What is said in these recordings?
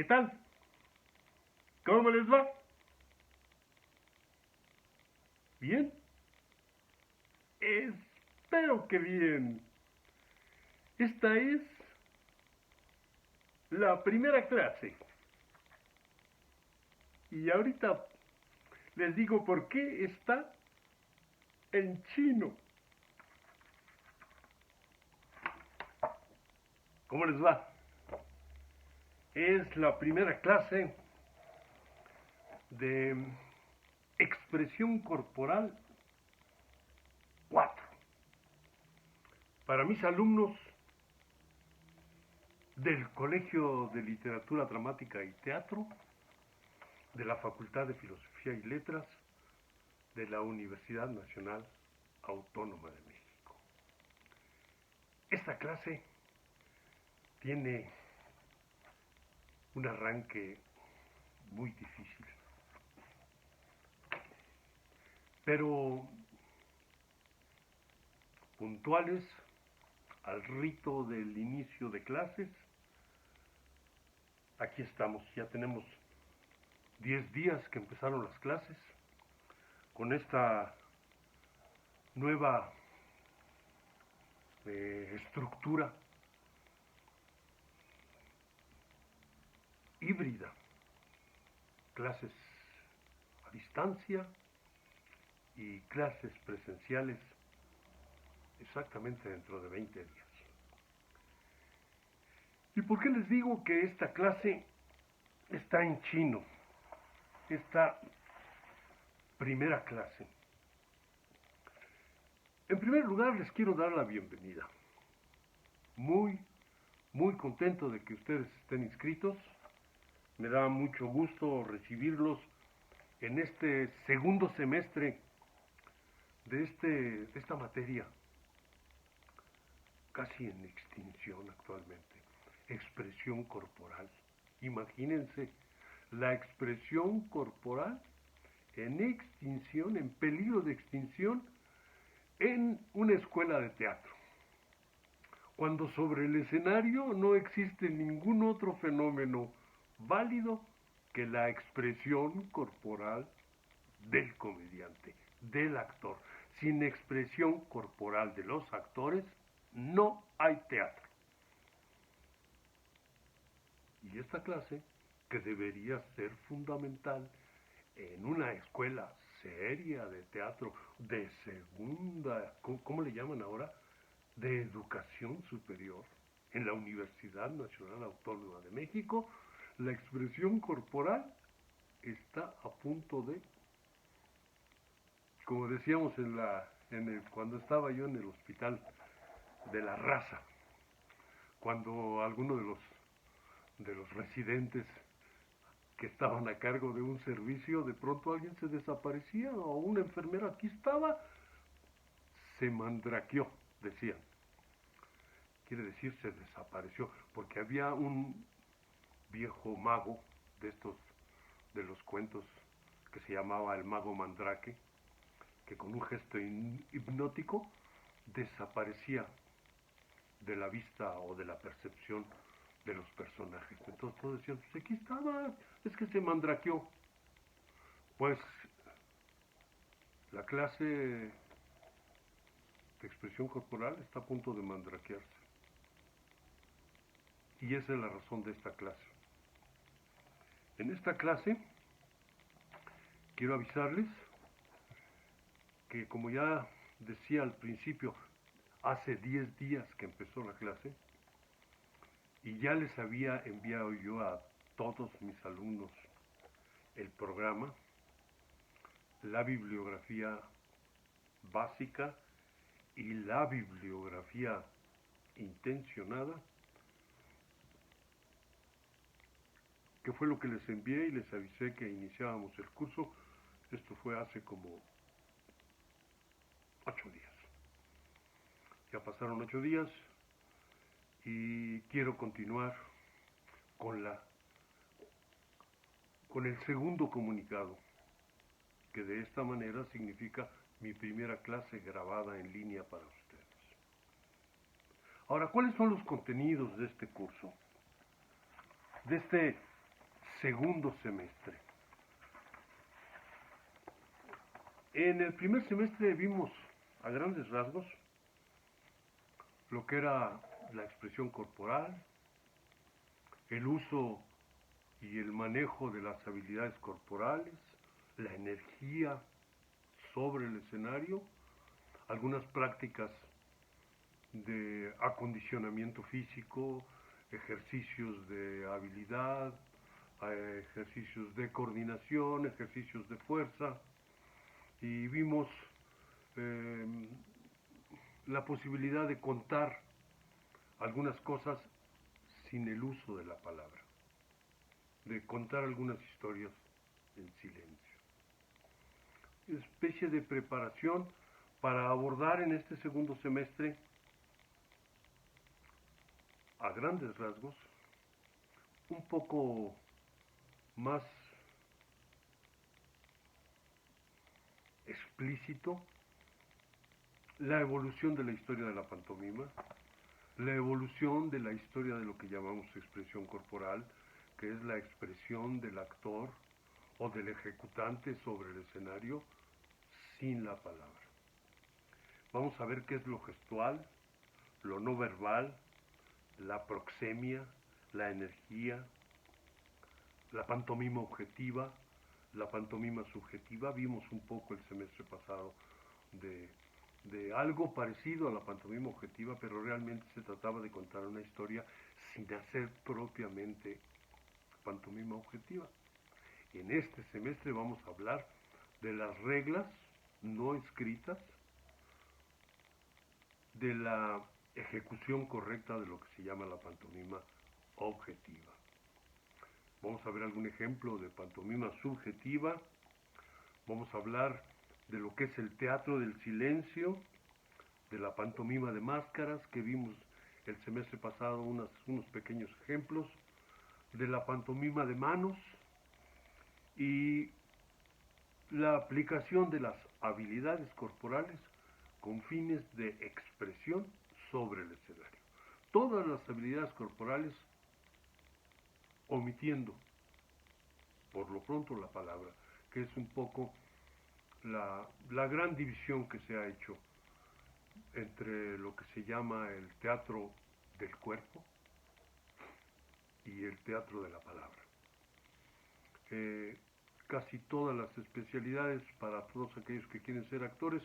¿Qué tal? ¿Cómo les va? ¿Bien? Espero que bien. Esta es la primera clase. Y ahorita les digo por qué está en chino. ¿Cómo les va? Es la primera clase de expresión corporal 4. Para mis alumnos del Colegio de Literatura Dramática y Teatro, de la Facultad de Filosofía y Letras, de la Universidad Nacional Autónoma de México. Esta clase tiene un arranque muy difícil, pero puntuales al rito del inicio de clases. Aquí estamos, ya tenemos 10 días que empezaron las clases con esta nueva estructura híbrida, clases a distancia y clases presenciales exactamente dentro de 20 días. ¿Y por qué les digo que esta clase está en chino? Esta primera clase. En primer lugar, les quiero dar la bienvenida. Muy contento de que ustedes estén inscritos. Me da mucho gusto recibirlos en este segundo semestre de esta materia, casi en extinción actualmente. Expresión corporal. Imagínense, la expresión corporal en extinción, en peligro de extinción, en una escuela de teatro, cuando sobre el escenario no existe ningún otro fenómeno válido que la expresión corporal del comediante, del actor. Sin expresión corporal de los actores, no hay teatro. Y esta clase, que debería ser fundamental en una escuela seria de teatro de segunda, ¿cómo le llaman ahora? De educación superior, en la Universidad Nacional Autónoma de México, la expresión corporal está a punto de, como decíamos cuando estaba yo en el hospital de la Raza, cuando alguno de los residentes que estaban a cargo de un servicio, de pronto alguien se desaparecía, o una enfermera aquí estaba, se mandraqueó, decían. Quiere decir se desapareció, porque había un viejo mago de estos, de los cuentos, que se llamaba el mago Mandrake, que con un gesto hipnótico desaparecía de la vista o de la percepción de los personajes. Entonces todos decían, pues aquí estaba, es que se mandraqueó. Pues la clase de expresión corporal está a punto de mandraquearse. Y esa es la razón de esta clase. En esta clase quiero avisarles que, como ya decía al principio, hace 10 días que empezó la clase y ya les había enviado yo a todos mis alumnos el programa, la bibliografía básica y la bibliografía intencionada, que fue lo que les envié y les avisé que iniciábamos el curso. Esto fue hace como 8 días. Ya pasaron 8 días y quiero continuar con el segundo comunicado, que de esta manera significa mi primera clase grabada en línea para ustedes. Ahora, ¿cuáles son los contenidos de este curso? De este segundo semestre. En el primer semestre vimos a grandes rasgos lo que era la expresión corporal, el uso y el manejo de las habilidades corporales, la energía sobre el escenario, algunas prácticas de acondicionamiento físico, ejercicios de habilidad, ejercicios de coordinación, ejercicios de fuerza, y vimos la posibilidad de contar algunas cosas sin el uso de la palabra, de contar algunas historias en silencio. Especie de preparación para abordar en este segundo semestre, a grandes rasgos, un poco más explícito la evolución de la historia de la pantomima, la evolución de la historia de lo que llamamos expresión corporal, que es la expresión del actor o del ejecutante sobre el escenario sin la palabra. Vamos a ver qué es lo gestual, lo no verbal, la proxemia, la energía, la pantomima objetiva, la pantomima subjetiva. Vimos un poco el semestre pasado de algo parecido a la pantomima objetiva, pero realmente se trataba de contar una historia sin hacer propiamente pantomima objetiva. En este semestre vamos a hablar de las reglas no escritas de la ejecución correcta de lo que se llama la pantomima objetiva. Vamos a ver algún ejemplo de pantomima subjetiva. Vamos a hablar de lo que es el teatro del silencio, de la pantomima de máscaras, que vimos el semestre pasado unos pequeños ejemplos, de la pantomima de manos y la aplicación de las habilidades corporales con fines de expresión sobre el escenario. Todas las habilidades corporales omitiendo por lo pronto la palabra, que es un poco la gran división que se ha hecho entre lo que se llama el teatro del cuerpo y el teatro de la palabra. Casi todas las especialidades para todos aquellos que quieren ser actores,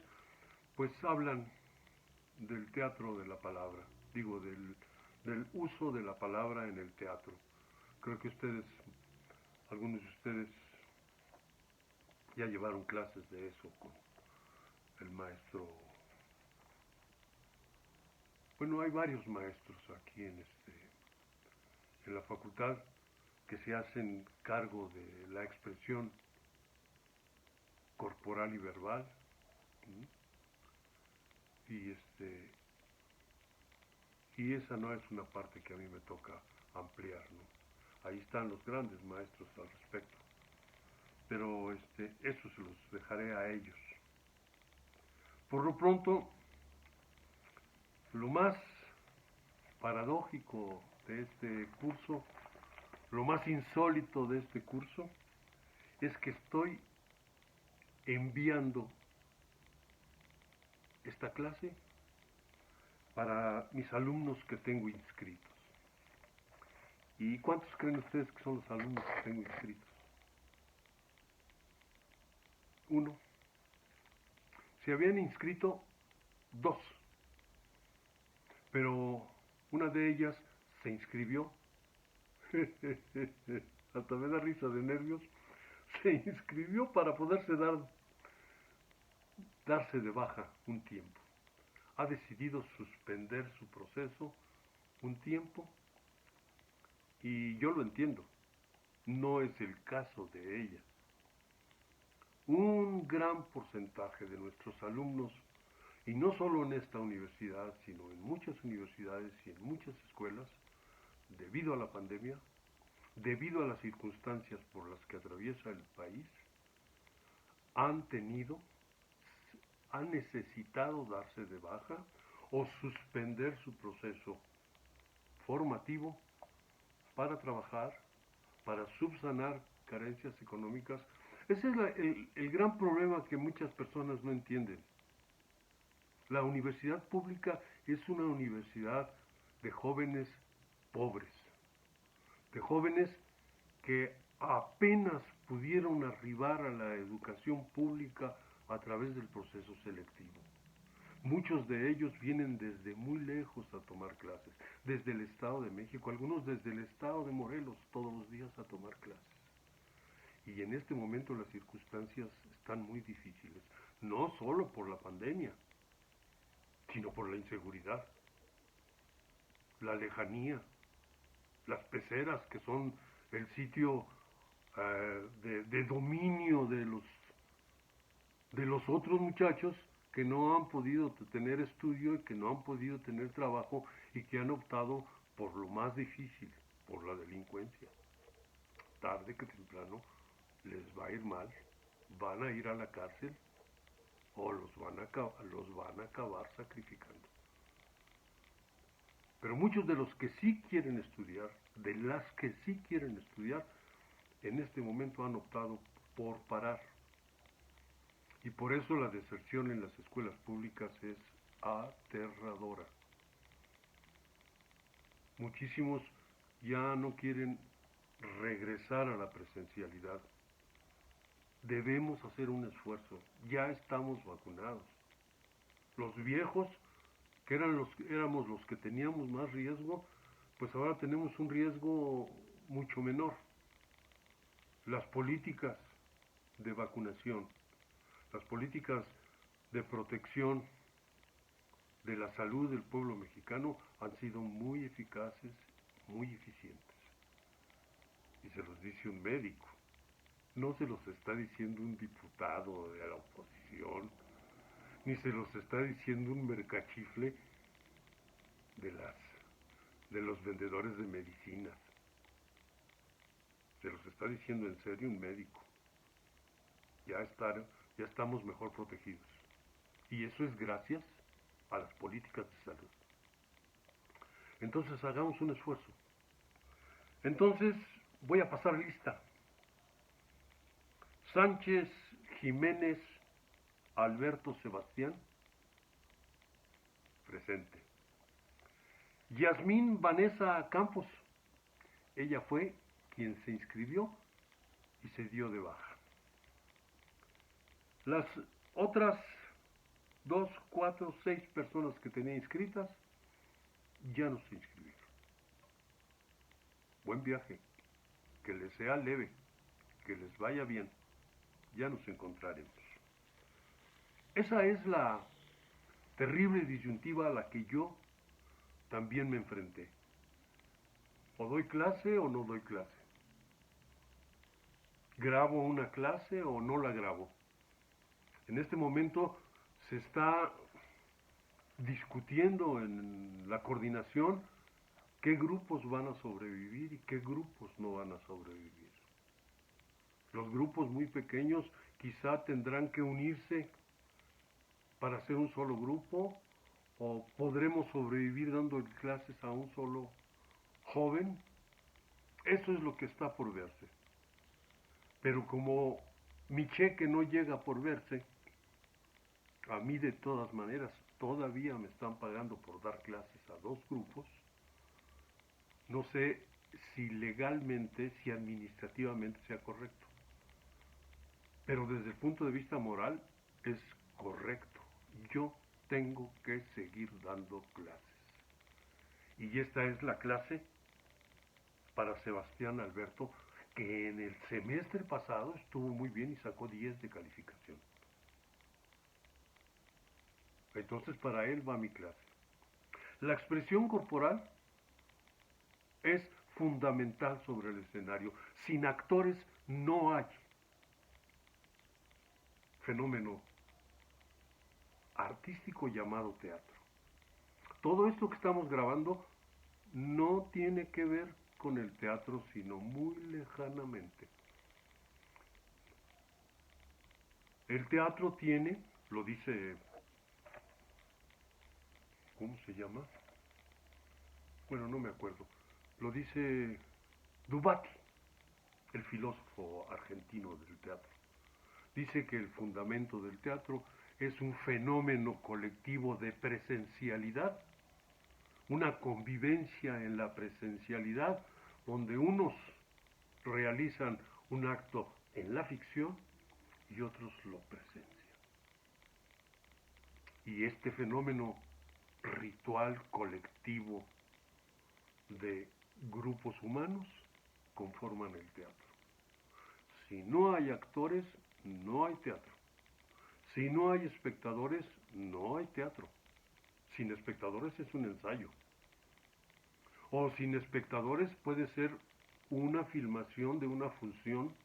pues hablan del teatro de la palabra, digo, del uso de la palabra en el teatro. Creo que algunos de ustedes ya llevaron clases de eso con el maestro. Bueno, hay varios maestros aquí en la facultad que se hacen cargo de la expresión corporal y verbal. Y esa no es una parte que a mí me toca ampliar, ¿no? Ahí están los grandes maestros al respecto. Pero eso se los dejaré a ellos. Por lo pronto, lo más paradójico de este curso, lo más insólito de este curso, es que estoy enviando esta clase para mis alumnos que tengo inscritos. ¿Y cuántos creen ustedes que son los alumnos que tengo inscritos? 1. Se habían inscrito 2, pero una de ellas se inscribió, hasta me da risa de nervios, se inscribió para poderse darse de baja un tiempo. Ha decidido suspender su proceso un tiempo y yo lo entiendo, no es el caso de ella. Un gran porcentaje de nuestros alumnos, y no solo en esta universidad, sino en muchas universidades y en muchas escuelas, debido a la pandemia, debido a las circunstancias por las que atraviesa el país, han necesitado darse de baja o suspender su proceso formativo para trabajar, para subsanar carencias económicas. Ese es el gran problema que muchas personas no entienden. La universidad pública es una universidad de jóvenes pobres, de jóvenes que apenas pudieron arribar a la educación pública a través del proceso selectivo. Muchos de ellos vienen desde muy lejos a tomar clases, desde el Estado de México, algunos desde el Estado de Morelos, todos los días a tomar clases. Y en este momento las circunstancias están muy difíciles, no solo por la pandemia, sino por la inseguridad, la lejanía, las peceras que son el sitio de dominio de los otros muchachos que no han podido tener estudio y que no han podido tener trabajo y que han optado por lo más difícil, por la delincuencia. Tarde que temprano les va a ir mal, van a ir a la cárcel o los van a acabar sacrificando. Pero muchos de los que sí quieren estudiar, de las que sí quieren estudiar, en este momento han optado por parar. Y por eso la deserción en las escuelas públicas es aterradora. Muchísimos ya no quieren regresar a la presencialidad. Debemos hacer un esfuerzo. Ya estamos vacunados. Los viejos, que éramos los que teníamos más riesgo, pues ahora tenemos un riesgo mucho menor. Las políticas de vacunación, las políticas de protección de la salud del pueblo mexicano han sido muy eficaces, muy eficientes. Y se los dice un médico, no se los está diciendo un diputado de la oposición, ni se los está diciendo un mercachifle de los vendedores de medicinas. Se los está diciendo en serio un médico. Ya estamos mejor protegidos. Y eso es gracias a las políticas de salud. Entonces hagamos un esfuerzo. Entonces voy a pasar lista. Sánchez Jiménez Alberto Sebastián, presente. Yasmín Vanessa Campos, ella fue quien se inscribió y se dio de baja. Las otras 2, 4, 6 personas que tenía inscritas ya no se inscribieron. Buen viaje, que les sea leve, que les vaya bien, ya nos encontraremos. Esa es la terrible disyuntiva a la que yo también me enfrenté. O doy clase o no doy clase. ¿Grabo una clase o no la grabo? En este momento se está discutiendo en la coordinación qué grupos van a sobrevivir y qué grupos no van a sobrevivir. Los grupos muy pequeños quizá tendrán que unirse para hacer un solo grupo, o podremos sobrevivir dando clases a un solo joven. Eso es lo que está por verse. Pero como mi cheque no llega por verse, a mí de todas maneras todavía me están pagando por dar clases a 2 grupos. No sé si legalmente, si administrativamente sea correcto. Pero desde el punto de vista moral es correcto. Yo tengo que seguir dando clases. Y esta es la clase para Sebastián Alberto, que en el semestre pasado estuvo muy bien y sacó 10 de calificación. Entonces para él va mi clase. La expresión corporal es fundamental sobre el escenario. Sin actores no hay fenómeno artístico llamado teatro. Todo esto que estamos grabando no tiene que ver con el teatro, sino muy lejanamente. El teatro tiene, lo dice, ¿cómo se llama? Bueno, no me acuerdo. Lo dice Dubati. el filósofo argentino del teatro. Dice que el fundamento del teatro es un fenómeno colectivo de presencialidad, una convivencia en la presencialidad, donde unos realizan un acto en la ficción y otros lo presencian. Y este fenómeno ritual colectivo de grupos humanos conforman el teatro. Si no hay actores, no hay teatro. Si no hay espectadores, no hay teatro. Sin espectadores es un ensayo. O sin espectadores puede ser una filmación de una función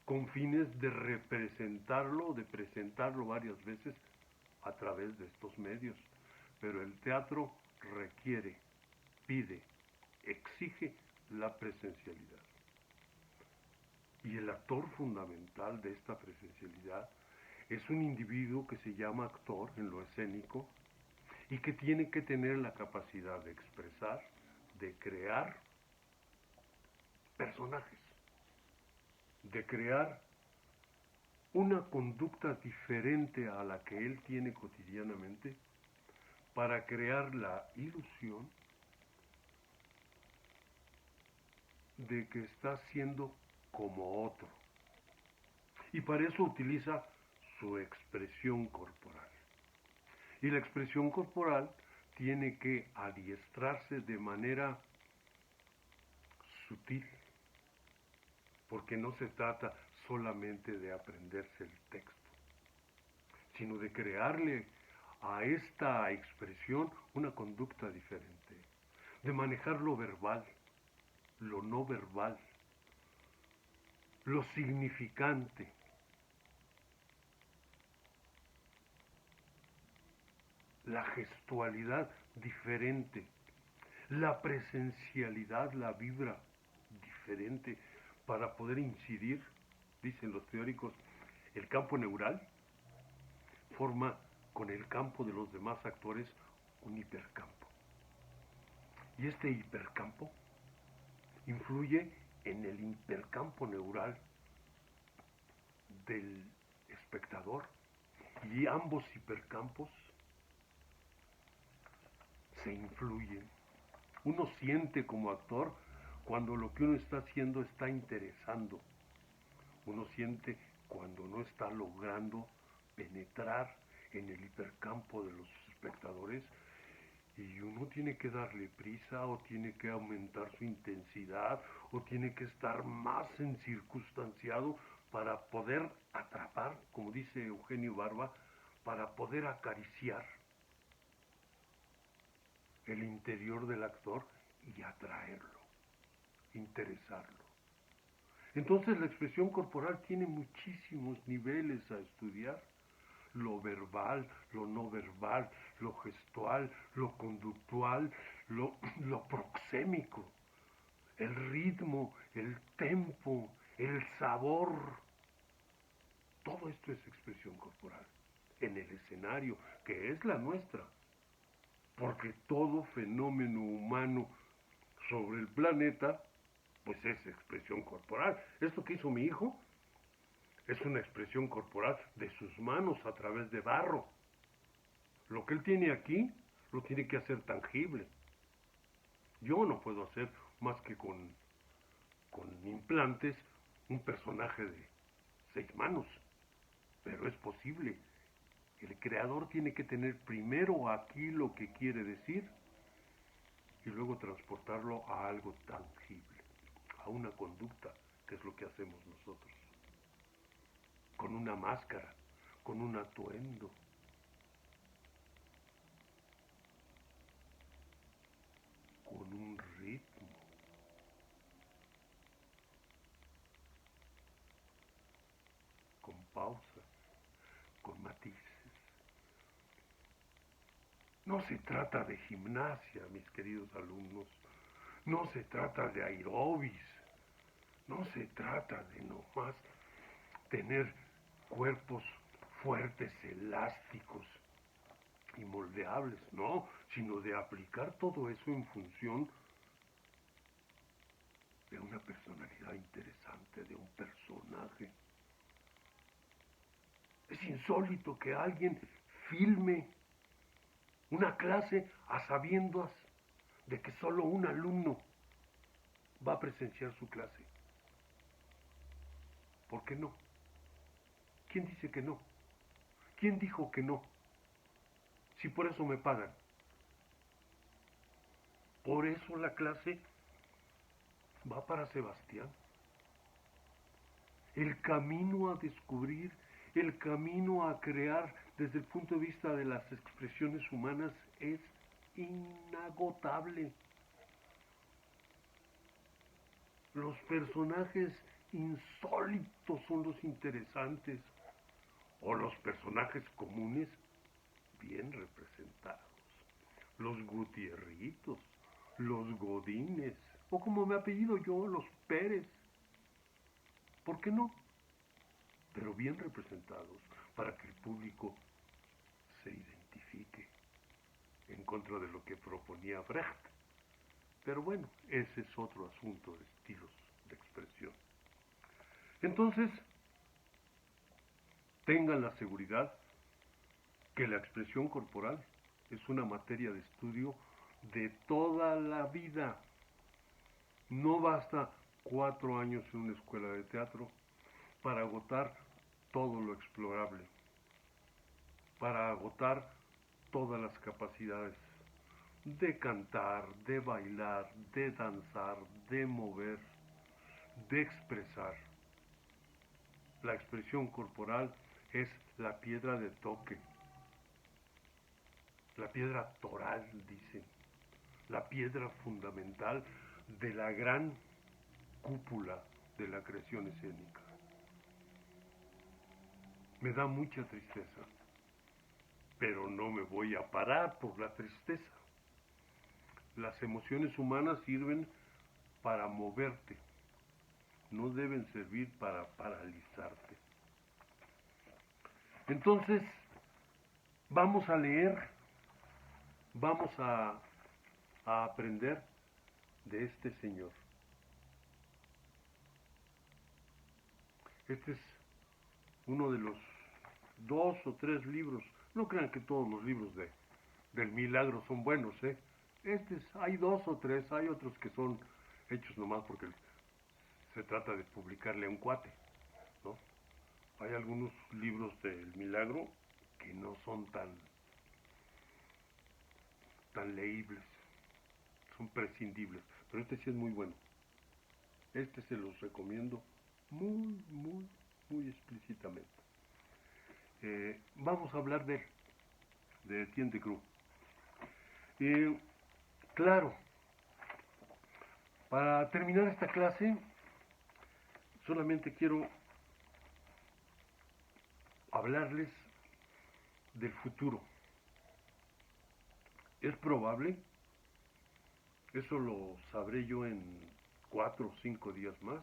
con fines de representarlo, de presentarlo varias veces a través de estos medios. Pero el teatro requiere, pide, exige la presencialidad. Y el actor fundamental de esta presencialidad es un individuo que se llama actor en lo escénico y que tiene que tener la capacidad de expresar, de crear personajes, de crear una conducta diferente a la que él tiene cotidianamente para crear la ilusión de que está siendo como otro. Y para eso utiliza su expresión corporal. Y la expresión corporal tiene que adiestrarse de manera sutil, porque no se trata solamente de aprenderse el texto, sino de crearle a esta expresión una conducta diferente, de manejar lo verbal, lo no verbal, lo significante. La gestualidad diferente, la presencialidad, la vibra diferente para poder incidir, dicen los teóricos, el campo neural forma con el campo de los demás actores un hipercampo. Y este hipercampo influye en el hipercampo neural del espectador y ambos hipercampos se influyen. Uno siente como actor cuando lo que uno está haciendo está interesando. Uno siente cuando no está logrando penetrar en el hipercampo de los espectadores y uno tiene que darle prisa o tiene que aumentar su intensidad o tiene que estar más encircunstanciado para poder atrapar, como dice Eugenio Barba, para poder acariciar el interior del actor y atraerlo, interesarlo. Entonces la expresión corporal tiene muchísimos niveles a estudiar. Lo verbal, lo no verbal, lo gestual, lo conductual, lo proxémico, el ritmo, el tempo, el sabor. Todo esto es expresión corporal en el escenario, que es la nuestra. Porque todo fenómeno humano sobre el planeta, pues es expresión corporal. Esto que hizo mi hijo es una expresión corporal de sus manos a través de barro. Lo que él tiene aquí lo tiene que hacer tangible. Yo no puedo hacer más que con implantes un personaje de 6 manos, pero es posible. El creador tiene que tener primero aquí lo que quiere decir y luego transportarlo a algo tangible, a una conducta, que es lo que hacemos nosotros, con una máscara, con un atuendo. Con un ritmo, con pausas, con matices. No se trata de gimnasia, mis queridos alumnos, no se trata de aerobis, no se trata de nomás tener cuerpos fuertes, elásticos y moldeables, no, sino de aplicar todo eso en función de una personalidad interesante, de un personaje. Es insólito que alguien filme una clase a sabiendas de que solo un alumno va a presenciar su clase. ¿Por qué no? ¿Quién dice que no? ¿Quién dijo que no? Si por eso me pagan. Por eso la clase va para Sebastián. El camino a descubrir, el camino a crear desde el punto de vista de las expresiones humanas es inagotable. Los personajes insólitos son los interesantes, o los personajes comunes bien representados. Los Gutierritos, los Godines, o como me apellido yo, los Pérez. ¿Por qué no? Pero bien representados, para que el público se identifique en contra de lo que proponía Brecht. Pero bueno, ese es otro asunto de estilos de expresión. Entonces, tengan la seguridad que la expresión corporal es una materia de estudio de toda la vida. No basta 4 años en una escuela de teatro para agotar todo lo explorable, para agotar todas las capacidades de cantar, de bailar, de danzar, de mover, de expresar. La expresión corporal es la piedra de toque, la piedra toral, dicen, la piedra fundamental de la gran cúpula de la creación escénica. Me da mucha tristeza, pero no me voy a parar por la tristeza. Las emociones humanas sirven para moverte, no deben servir para paralizarte. Entonces, vamos a leer, vamos a aprender de este señor. Este es uno de los 2 o 3 libros. No crean que todos los libros del milagro son buenos, ¿eh? Hay 2 o 3, hay otros que son hechos nomás porque se trata de publicarle a un cuate, ¿no? Hay algunos libros del milagro que no son tan leíbles, son prescindibles, pero este sí es muy bueno. Este se los recomiendo muy, muy, muy explícitamente. Vamos a hablar de Etienne de Cruz. Claro, para terminar esta clase, solamente quiero hablarles del futuro. Es probable, eso lo sabré yo en 4 o 5 días más,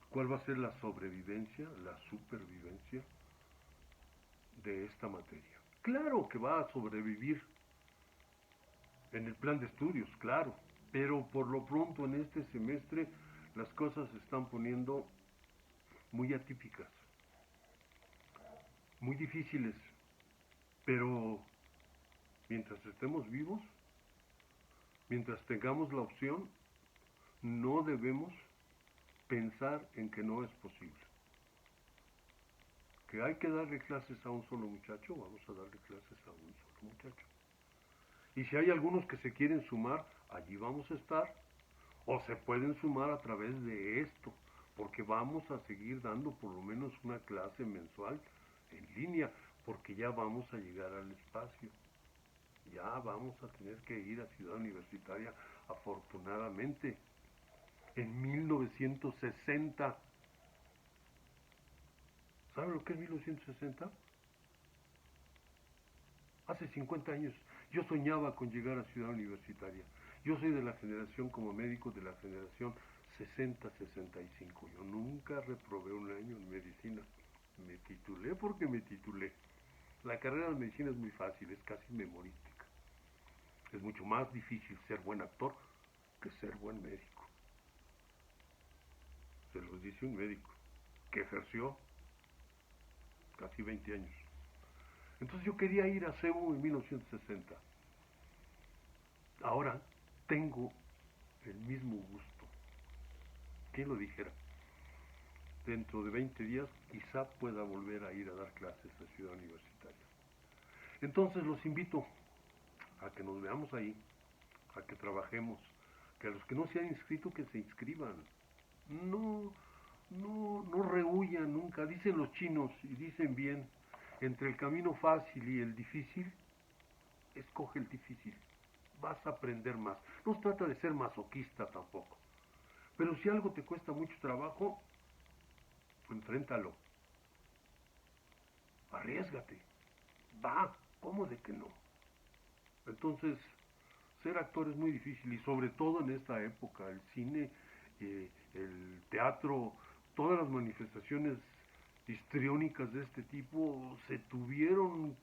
cuál va a ser la sobrevivencia, la supervivencia de esta materia. Claro que va a sobrevivir en el plan de estudios, claro, pero por lo pronto en este semestre las cosas se están poniendo muy atípicas, muy difíciles, pero mientras estemos vivos, mientras tengamos la opción, no debemos pensar en que no es posible. Que hay que darle clases a un solo muchacho, vamos a darle clases a un solo muchacho. Y si hay algunos que se quieren sumar, allí vamos a estar, o se pueden sumar a través de esto, porque vamos a seguir dando por lo menos una clase mensual en línea, porque ya vamos a llegar al espacio. Ya vamos a tener que ir a Ciudad Universitaria, afortunadamente. En 1960. ¿Saben lo que es 1960? Hace 50 años yo soñaba con llegar a Ciudad Universitaria. Yo soy de la generación, como médico, de la generación 60-65. Yo nunca reprobé un año en medicina. Me titulé porque me titulé. La carrera de medicina es muy fácil, es casi memorística. Es mucho más difícil ser buen actor que ser buen médico. Se los dice un médico que ejerció casi 20 años. Entonces yo quería ir a CEU en 1960. Ahora tengo el mismo gusto. ¿Quién lo dijera? Dentro de 20 días quizá pueda volver a ir a dar clases a Ciudad Universitaria. Entonces los invito a que nos veamos ahí, a que trabajemos, que a los que no se han inscrito que se inscriban. No rehuyan nunca. Dicen los chinos, y dicen bien, entre el camino fácil y el difícil, escoge el difícil. Vas a aprender más. No se trata de ser masoquista tampoco. Pero si algo te cuesta mucho trabajo, enfréntalo. Arriésgate. Va, ¿cómo de que no? Entonces, ser actor es muy difícil y sobre todo en esta época, el cine, el teatro, todas las manifestaciones histriónicas de este tipo se tuvieron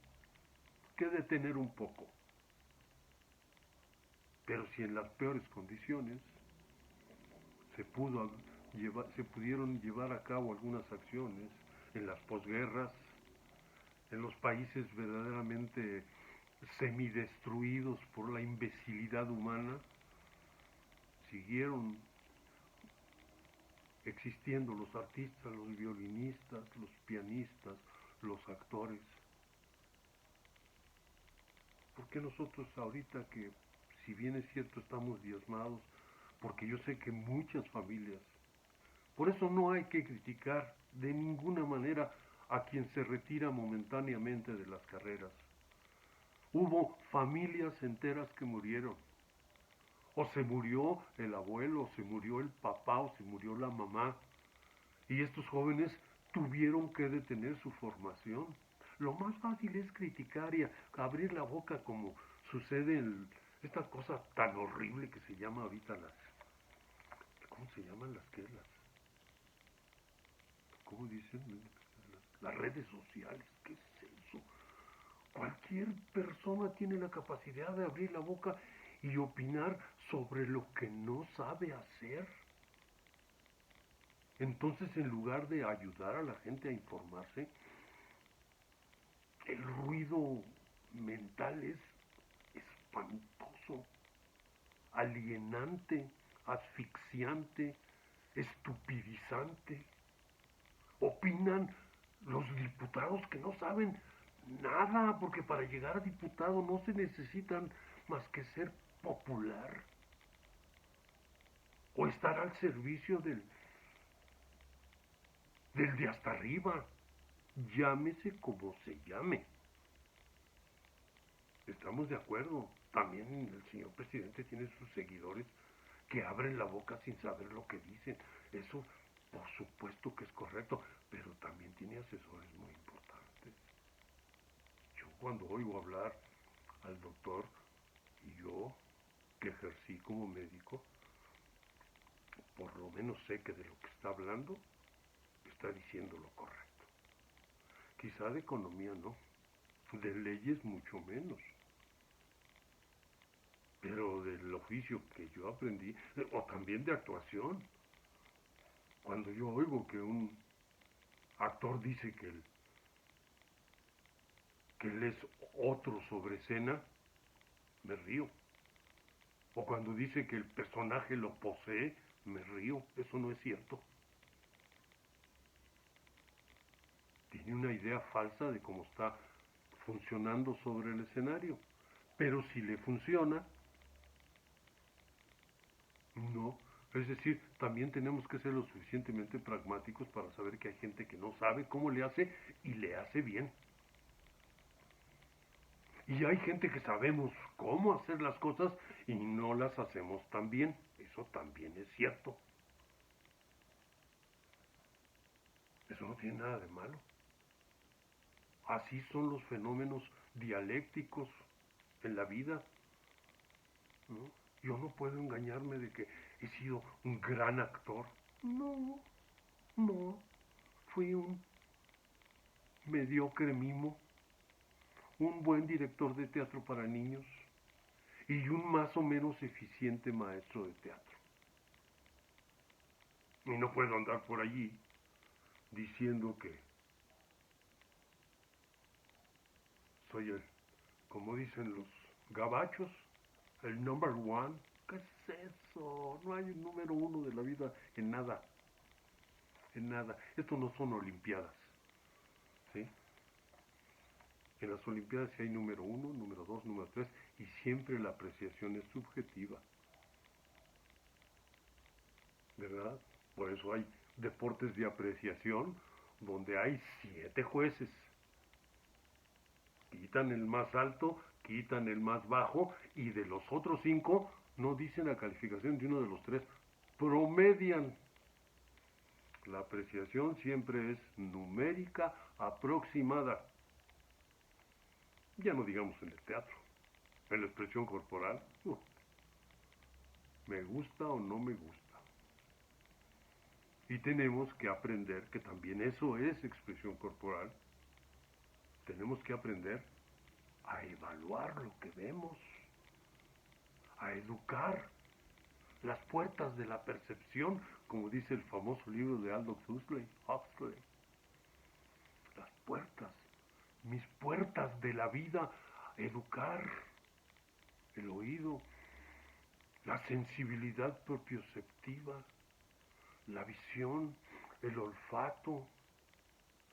que detener un poco. Pero si en las peores condiciones se pudieron llevar a cabo algunas acciones en las posguerras, en los países verdaderamente semidestruidos por la imbecilidad humana, siguieron existiendo los artistas, los violinistas, los pianistas, los actores. ¿Por qué nosotros ahorita que, si bien es cierto, estamos diezmados, porque yo sé que muchas familias, por eso no hay que criticar de ninguna manera a quien se retira momentáneamente de las carreras? Hubo familias enteras que murieron. O se murió el abuelo, o se murió el papá, o se murió la mamá. Y estos jóvenes tuvieron que detener su formación. Lo más fácil es criticar y abrir la boca como sucede en esta cosa tan horrible que se llama ahorita ¿cómo se llaman las que las? ¿Cómo dicen? Las redes sociales, ¿qué es eso? Cualquier persona tiene la capacidad de abrir la boca y opinar sobre lo que no sabe hacer. Entonces, en lugar de ayudar a la gente a informarse, el ruido mental es espantoso, alienante, asfixiante, estupidizante. Opinan los diputados que no saben nada, porque para llegar a diputado no se necesitan más que ser popular o estar al servicio del de hasta arriba, llámese como se llame. Estamos de acuerdo. También el señor presidente tiene sus seguidores que abren la boca sin saber lo que dicen. Eso, por supuesto que es correcto, pero también tiene asesores muy importantes. Yo cuando oigo hablar al doctor, y yo que ejercí como médico, por lo menos sé que de lo que está hablando, está diciendo lo correcto. Quizá de economía no, de leyes mucho menos. Pero del oficio que yo aprendí, o también de actuación. Cuando yo oigo que un actor dice que él es otro sobre escena, me río. O cuando dice que el personaje lo posee, me río. Eso no es cierto. Tiene una idea falsa de cómo está funcionando sobre el escenario. Pero si le funciona, no. Es decir, también tenemos que ser lo suficientemente pragmáticos para saber que hay gente que no sabe cómo le hace y le hace bien. Y hay gente que sabemos cómo hacer las cosas y no las hacemos tan bien. Eso también es cierto. Eso no tiene nada de malo. Así son los fenómenos dialécticos en la vida, ¿no? Yo no puedo engañarme de que he sido un gran actor. No. Fui un mediocre mimo, un buen director de teatro para niños y un más o menos eficiente maestro de teatro. Y no puedo andar por allí diciendo que soy el, como dicen los gabachos, el number one. ¿Qué es eso? No hay un número uno de la vida en nada. En nada. Esto no son olimpiadas. ¿Sí? En las olimpiadas sí hay número uno, número dos, número tres, y siempre la apreciación es subjetiva. ¿Verdad? Por eso hay deportes de apreciación donde hay 7 jueces. Quitan el más alto, quitan el más bajo, y de los otros 5 no dicen la calificación de uno de los 3, promedian. La apreciación siempre es numérica aproximada. Ya no digamos en el teatro, en la expresión corporal. Me gusta o no me gusta. Y tenemos que aprender que también eso es expresión corporal. Tenemos que aprender a evaluar lo que vemos, a educar las puertas de la percepción, como dice el famoso libro de Aldous Huxley. Las puertas, mis puertas de la vida, educar el oído, la sensibilidad propioceptiva, la visión, el olfato,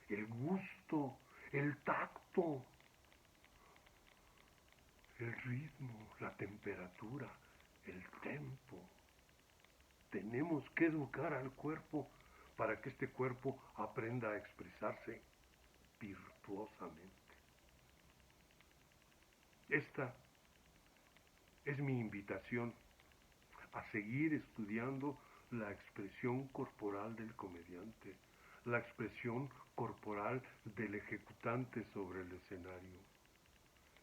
el gusto, el tacto, el ritmo, la temperatura, el tempo. Tenemos que educar al cuerpo para que este cuerpo aprenda a expresarse virtuosamente. Esta es mi invitación a seguir estudiando la expresión corporal del comediante, la expresión corporal del ejecutante sobre el escenario.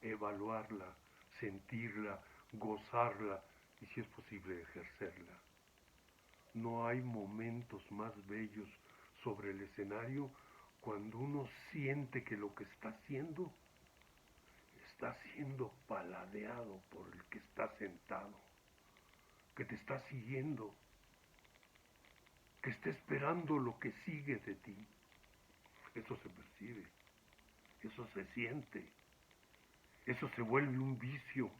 Evaluarla, sentirla, gozarla y, si es posible, ejercerla. No hay momentos más bellos sobre el escenario cuando uno siente que lo que está haciendo está siendo paladeado por el que está sentado, que te está siguiendo, que está esperando lo que sigue de ti. Eso se percibe, eso se siente, eso se vuelve un vicio,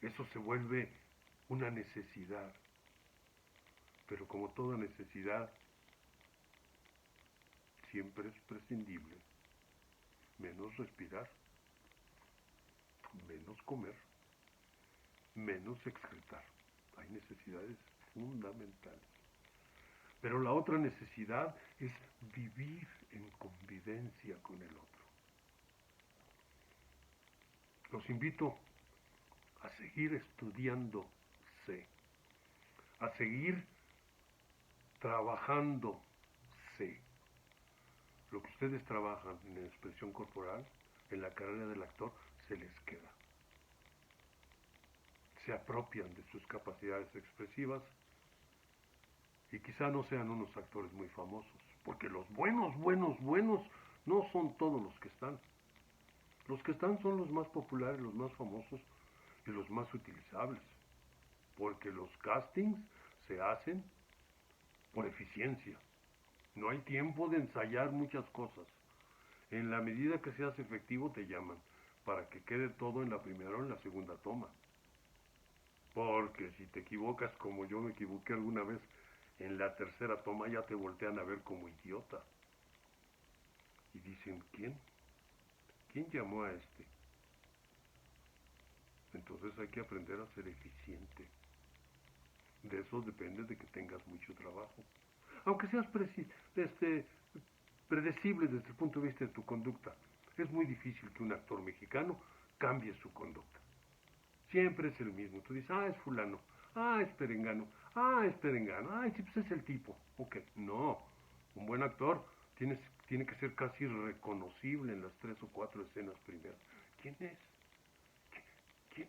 eso se vuelve una necesidad. Pero como toda necesidad, siempre es prescindible. Menos respirar, menos comer, menos excretar. Hay necesidades fundamentales. Pero la otra necesidad es vivir en convivencia con el otro. Los invito a seguir estudiándose, a seguir trabajándose. Lo que ustedes trabajan en la expresión corporal, en la carrera del actor, se les queda. Se apropian de sus capacidades expresivas y quizá no sean unos actores muy famosos, porque los buenos no son todos los que están. Los que están son los más populares, los más famosos y los más utilizables, porque los castings se hacen por eficiencia. No hay tiempo de ensayar muchas cosas. En la medida que seas efectivo te llaman para que quede todo en la primera o en la segunda toma. Porque si te equivocas como yo me equivoqué alguna vez, en la tercera toma ya te voltean a ver como idiota. Y dicen, ¿quién? ¿Quién llamó a este? Entonces hay que aprender a ser eficiente. De eso depende de que tengas mucho trabajo. Aunque seas predecible desde el punto de vista de tu conducta, es muy difícil que un actor mexicano cambie su conducta. Siempre es el mismo. Tú dices, es fulano, es perengano, es perengano, sí, pues es el tipo. Ok, no. Un buen actor tiene que ser casi reconocible en las 3 o 4 escenas primeras. ¿Quién es? ¿Quién?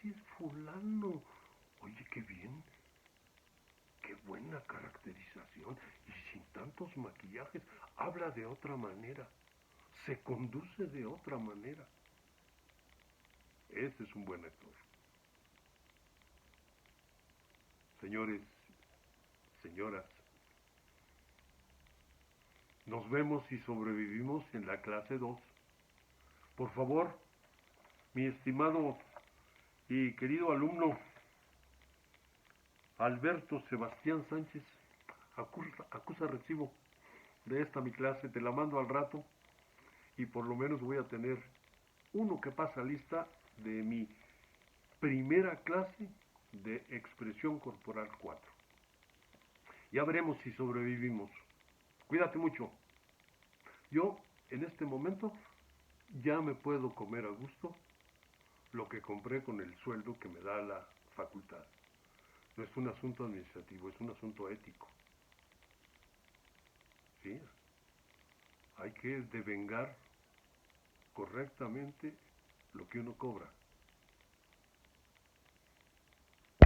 Sí es fulano. Oye, qué bien. Qué buena caracterización. Y sin tantos maquillajes. Habla de otra manera. Se conduce de otra manera. Ese es un buen actor. Señores, señoras, nos vemos y sobrevivimos en la clase 2. Por favor, mi estimado y querido alumno Alberto Sebastián Sánchez, acusa recibo de esta mi clase, te la mando al rato y por lo menos voy a tener uno que pasa lista de mi primera clase de expresión corporal 4. Ya veremos si sobrevivimos. Cuídate mucho. Yo, en este momento, ya me puedo comer a gusto lo que compré con el sueldo que me da la facultad. No es un asunto administrativo, es un asunto ético. ¿Sí? Hay que devengar correctamente lo que uno cobra.